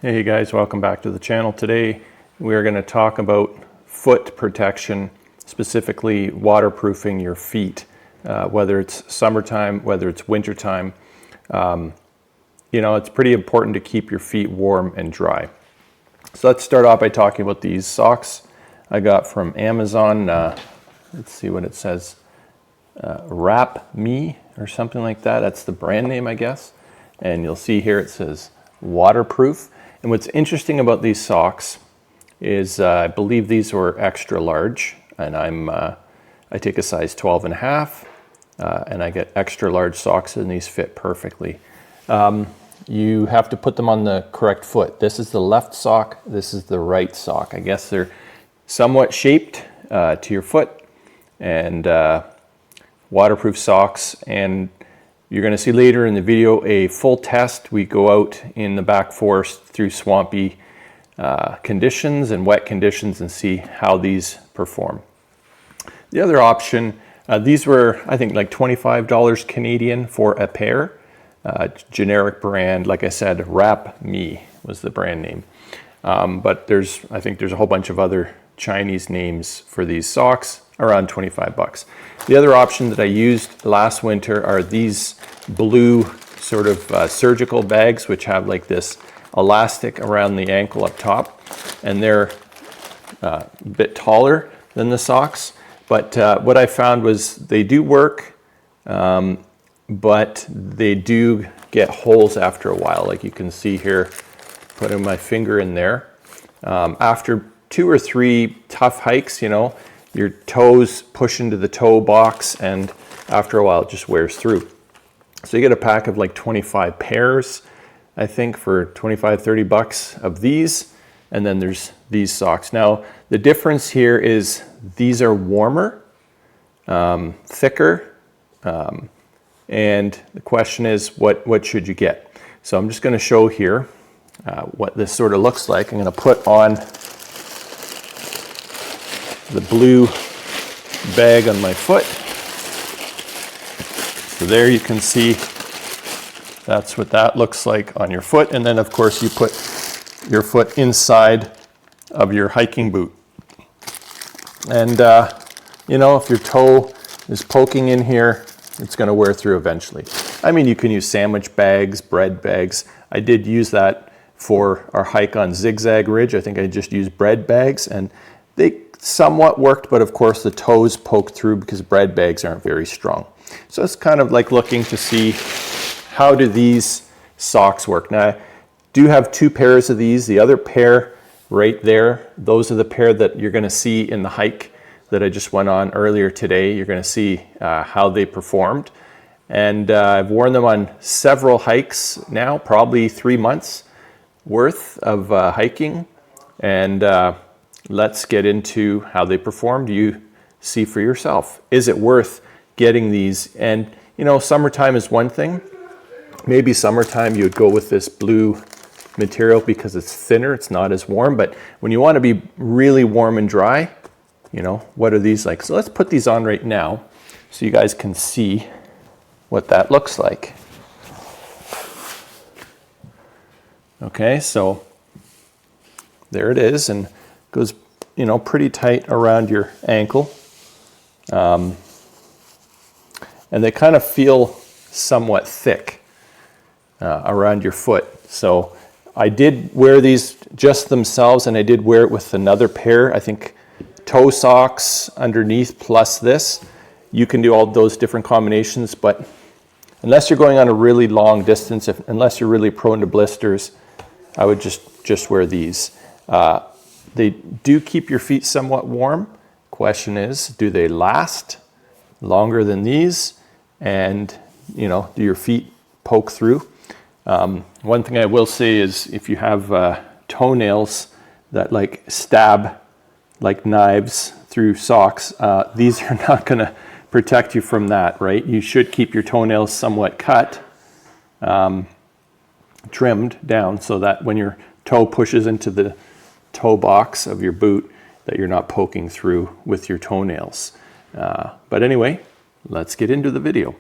Hey guys, welcome back to the channel. Today we are going to talk about foot protection, specifically waterproofing your feet, whether it's summertime, whether it's wintertime. It's pretty important to keep your feet warm and dry. So let's start off by talking about these socks I got from Amazon. Let's see what it says. Wrap Me or something like that. That's the brand name, I guess. And you'll see here it says waterproof. And what's interesting about these socks is I believe these were extra large, and I take a size 12 and a half, and I get extra large socks, and these fit perfectly. You have to put them on the correct foot. This is the left sock, this is the right sock. I guess they're somewhat shaped to your foot, and waterproof socks. And you're going to see later in the video a full test. We go out in the back forest through swampy conditions and wet conditions and see how these perform. The other option, these were I think like $25 Canadian for a pair. Generic brand, like I said, Wrap Me was the brand name. But I think there's a whole bunch of other Chinese names for these socks, around 25 bucks. The other option that I used last winter are these blue sort of surgical bags, which have like this elastic around the ankle up top, and they're a bit taller than the socks. But what I found was they do work, but they do get holes after a while. Like you can see here, putting my finger in there. After 2 or 3 tough hikes, your toes push into the toe box, and after a while it just wears through. So you get a pack of like 25 pairs, I think, for 25, 30 bucks of these. And then there's these socks. Now, the difference here is these are warmer, thicker, and the question is, what should you get? So I'm just going to show here what this sort of looks like. I'm going to put on the blue bag on my foot. So there you can see that's what that looks like on your foot. And then of course you put your foot inside of your hiking boot. And if your toe is poking in here, it's going to wear through eventually. I mean, you can use sandwich bags, bread bags. I did use that for our hike on Zigzag Ridge. I think I just used bread bags, and they somewhat worked, but of course the toes poked through because bread bags aren't very strong. So it's kind of like looking to see how do these socks work. Now I do have 2 pairs of these. The other pair right there, those are the pair that you're going to see in the hike that I just went on earlier today. You're going to see how they performed. And I've worn them on several hikes now, probably 3 months worth of hiking. And let's get into how they performed. You see for yourself. Is it worth getting these? And summertime is one thing. Maybe summertime you would go with this blue material because it's thinner, it's not as warm. But when you want to be really warm and dry, what are these like? So let's put these on right now so you guys can see what that looks like. Okay, so there it is, and goes pretty tight around your ankle, and they kind of feel somewhat thick around your foot. So I did wear these just themselves, and I did wear it with another pair, I think toe socks underneath plus this. You can do all those different combinations, but unless you're going on a really long distance, unless you're really prone to blisters, I would just wear these. They do keep your feet somewhat warm. Question is, do they last longer than these? And, do your feet poke through? One thing I will say is if you have toenails that like stab like knives through socks, these are not going to protect you from that, right? You should keep your toenails somewhat cut, trimmed down so that when your toe pushes into the toe box of your boot that you're not poking through with your toenails. But anyway, let's get into the video.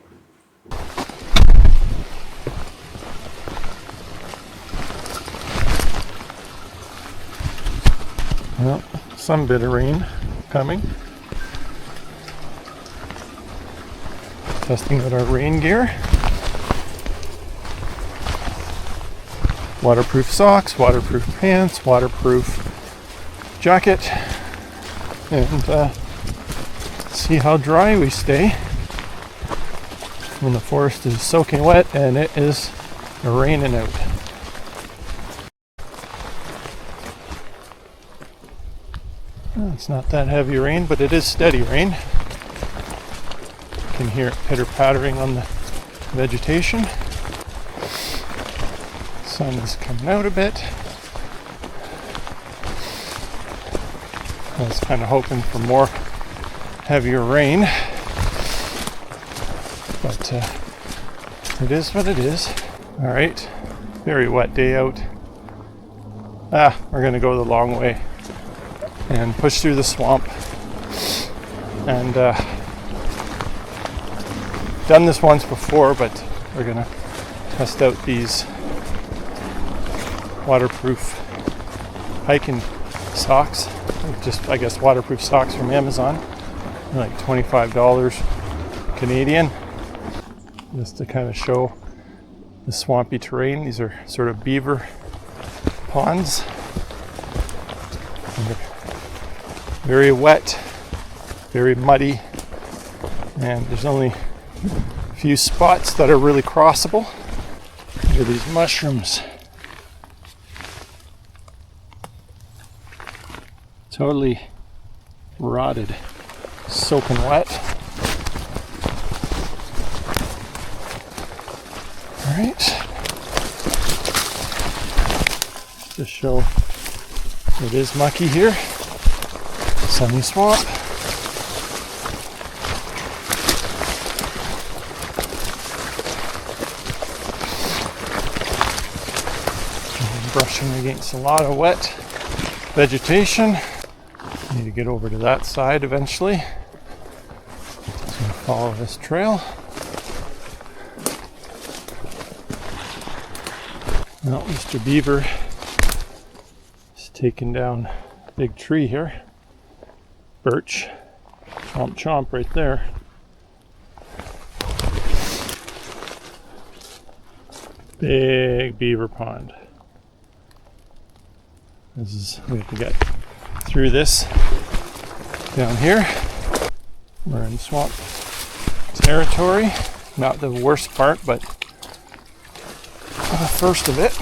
Well, some bit of rain coming. Testing out our rain gear. Waterproof socks, waterproof pants, waterproof jacket, and see how dry we stay when the forest is soaking wet and it is raining out. Well, it's not that heavy rain, but it is steady rain. You can hear it pitter-pattering on the vegetation. Sun is coming out a bit. I was kind of hoping for more heavier rain, but it is what it is. All right, very wet day out. We're gonna go the long way and push through the swamp. And done this once before, but we're gonna test out these waterproof hiking socks. Just, I guess, waterproof socks from Amazon. They're like $25 Canadian. Just to kind of show the swampy terrain. These are sort of Beaver Ponds. And they're very wet, very muddy, and there's only a few spots that are really crossable. Look at these mushrooms. Totally rotted, soaking wet. All right. Just show it is mucky here. Sunny swamp. I'm brushing against a lot of wet vegetation. Need to get over to that side eventually. Just gonna follow this trail. Well, Mr. Beaver is taking down a big tree here. Birch. Chomp chomp right there. Big beaver pond. We have to get through this down here. We're in swamp territory. Not the worst part, but the first of it.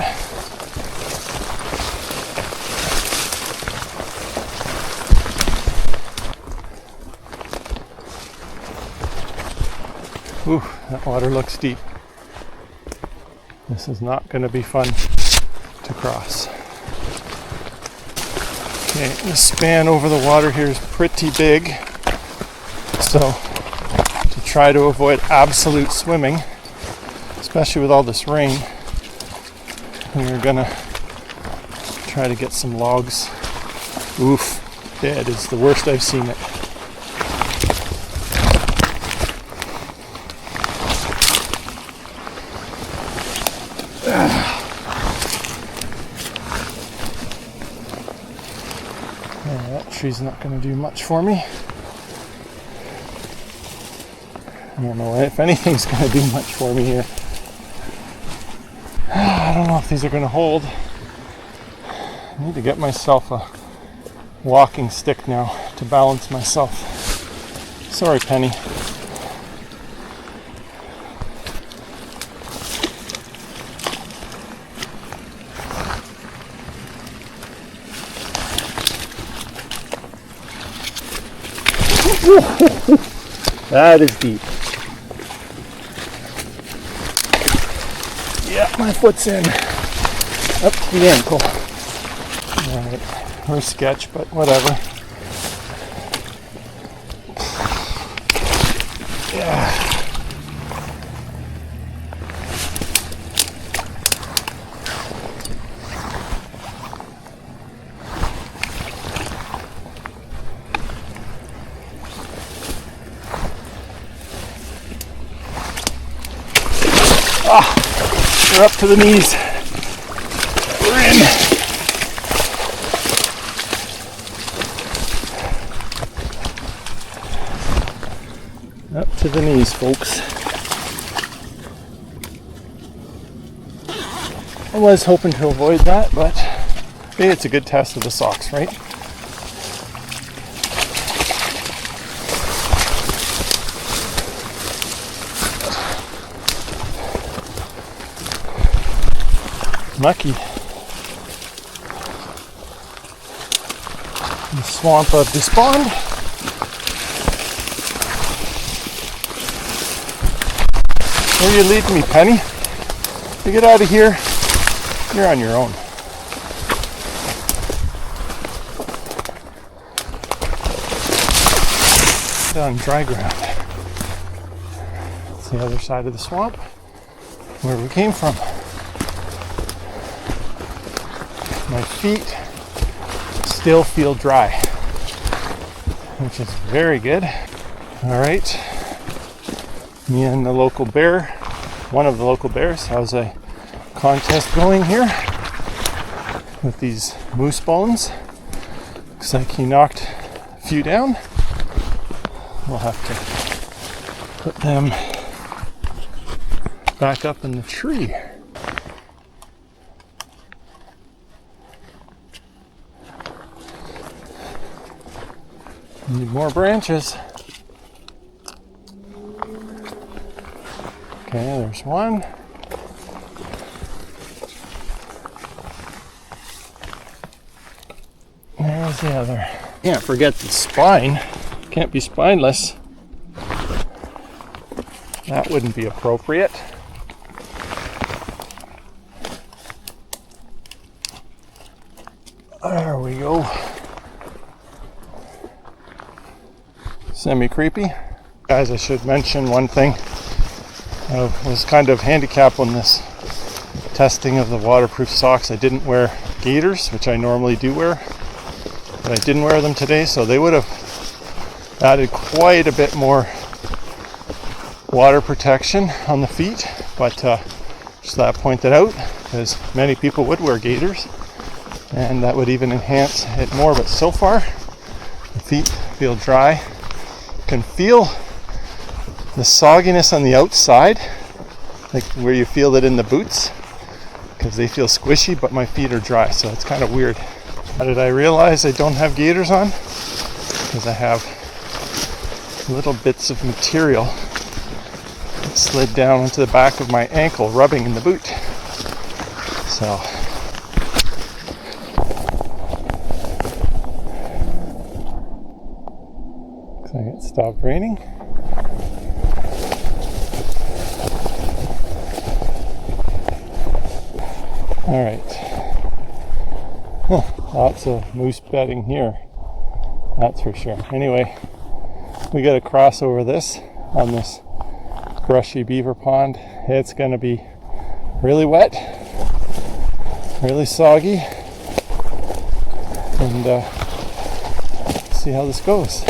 Ooh, that water looks deep. This is not going to be fun to cross. Okay, the span over the water here is pretty big, so to try to avoid absolute swimming, especially with all this rain, we're gonna try to get some logs. Oof, yeah, it is the worst I've seen it. Tree's not going to do much for me. I don't know if anything's going to do much for me here. I don't know if these are going to hold. I need to get myself a walking stick now to balance myself. Sorry, Penny. That is deep. Yeah, my foot's in up to the ankle. Alright, we're sketch, but whatever. Yeah. We're up to the knees. We're in. the knees, folks. I was hoping to avoid that, but hey, it's a good test of the socks, right? Mucky. The swamp of despond. Where are you leading me, Penny? You get out of here. You're on your own. On dry ground. It's the other side of the swamp where we came from. My feet still feel dry, which is very good. All right, me and the local bear, one of the local bears, has a contest going here with these moose bones. Looks like he knocked a few down. We'll have to put them back up in the tree. Need more branches. Okay, there's one. There's the other. Can't forget the spine. Can't be spineless. That wouldn't be appropriate. There we go. Semi-creepy. Guys, I should mention one thing. I was kind of handicapped on this testing of the waterproof socks. I didn't wear gaiters, which I normally do wear, but I didn't wear them today, so they would have added quite a bit more water protection on the feet, but just thought I'd point that out because many people would wear gaiters and that would even enhance it more. But so far the feet feel dry. Can feel the sogginess on the outside, like where you feel it in the boots, because they feel squishy, but my feet are dry, so it's kind of weird. How did I realize I don't have gaiters on? Because I have little bits of material that slid down into the back of my ankle, rubbing in the boot. So it stopped raining. All right. Lots of moose bedding here. That's for sure. Anyway, we got to cross over this on this brushy beaver pond. It's going to be really wet, really soggy, and see how this goes.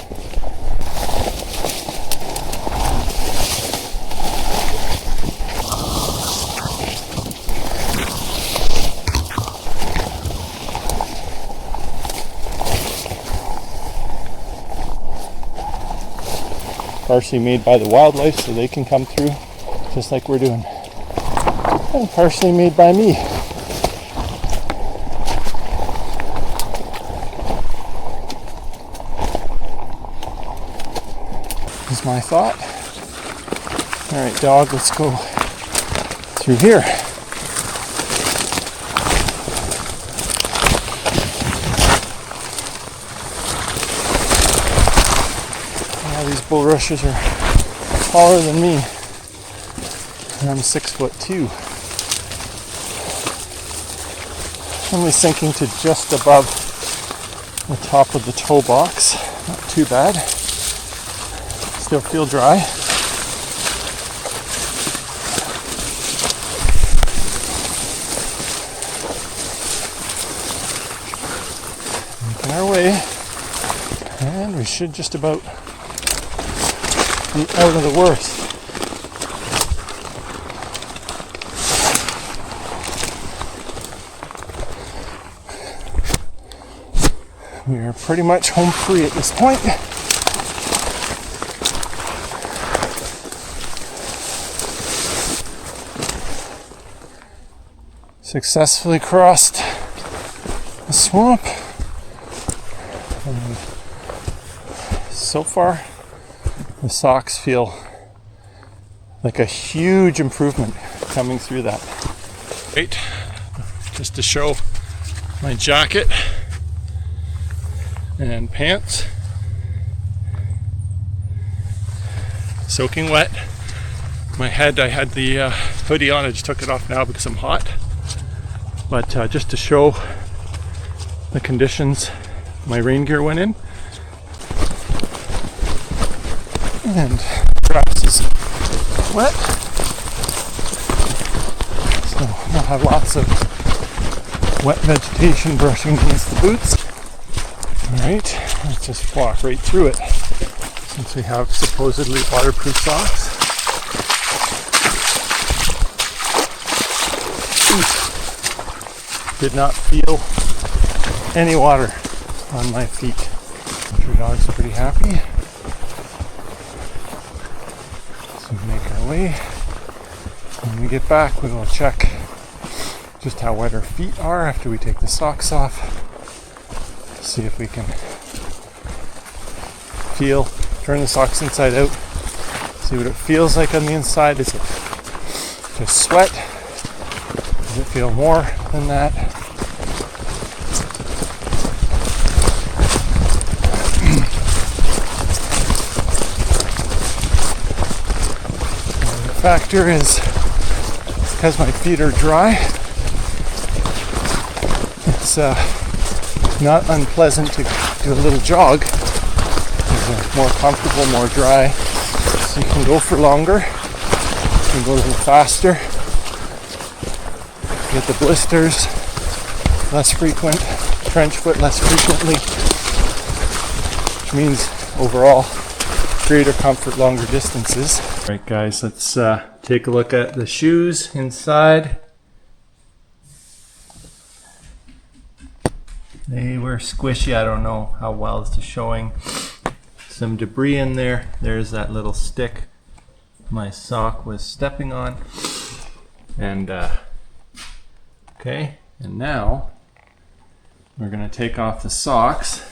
Partially made by the wildlife so they can come through just like we're doing, and partially made by me. Is my thought. All right, dog, let's go through here. These bulrushes are taller than me, and I'm 6'2". Only sinking to just above the top of the toe box. Not too bad. Still feel dry. Making our way, and we should just about out of the worst. We are pretty much home free at this point. successfully crossed the swamp. And so far, the socks feel like a huge improvement coming through that. Right, just to show my jacket and pants. Soaking wet. My head, I had the hoodie on, I just took it off now because I'm hot. But just to show the conditions my rain gear went in. And grass is wet. So I'll have lots of wet vegetation brushing against the boots. Alright, let's just walk right through it since we have supposedly waterproof socks. Did not feel any water on my feet. Your dog's pretty happy. So we make our way. When we get back, we will check just how wet our feet are after we take the socks off. See if we can turn the socks inside out. See what it feels like on the inside. Is it just sweat? Does it feel more than that? The factor is because my feet are dry, it's not unpleasant to do a little jog. It's more comfortable, more dry, so you can go for longer, you can go a little faster. Get the blisters less frequent, trench foot less frequently, which means overall greater comfort, longer distances. All right, guys, let's take a look at the shoes inside. They were squishy. I don't know how well it's showing. Some debris in there. There's that little stick my sock was stepping on. And okay, and now we're gonna take off the socks.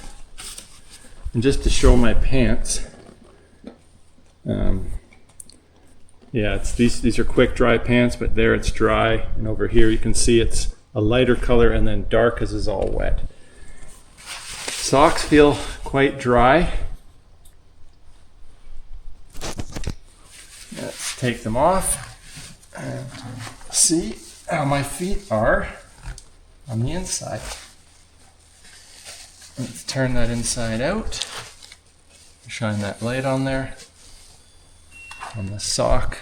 And just to show my pants, yeah, it's these are quick dry pants, but there it's dry, and over here you can see it's a lighter color and then dark because it's all wet. Socks feel quite dry. Let's take them off and see how my feet are on the inside. Let's turn that inside out. Shine that light on there, on the sock,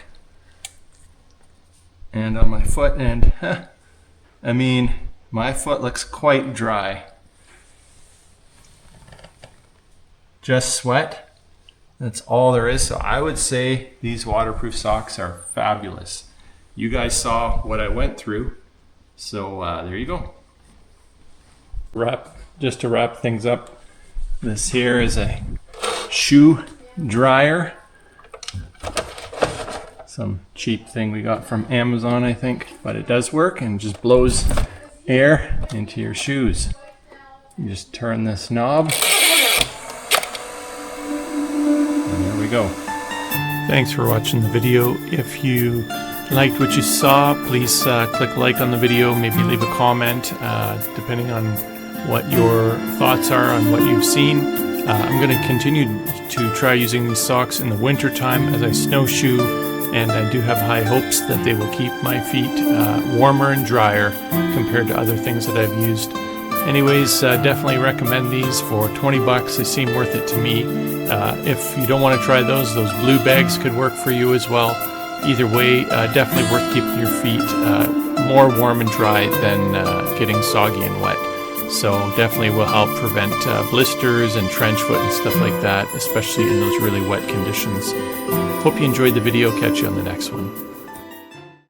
and on my foot. And I mean, my foot looks quite dry. Just sweat. That's all there is. So I would say these waterproof socks are fabulous. You guys saw what I went through. So there you go. Just to wrap things up, this here is a shoe dryer. Some cheap thing we got from Amazon, I think, but it does work and just blows air into your shoes. You just turn this knob. There we go. Thanks for watching the video. If you liked what you saw, please click like on the video, maybe leave a comment, depending on what your thoughts are on what you've seen. I'm going to continue to try using these socks in the winter time as I snowshoe, and I do have high hopes that they will keep my feet warmer and drier compared to other things that I've used. Anyways, definitely recommend these for 20 bucks. They seem worth it to me. If you don't want to try those blue bags could work for you as well. Either way, definitely worth keeping your feet more warm and dry than getting soggy and wet. So definitely will help prevent blisters and trench foot and stuff like that, especially in those really wet conditions. Hope you enjoyed the video. Catch you on the next one.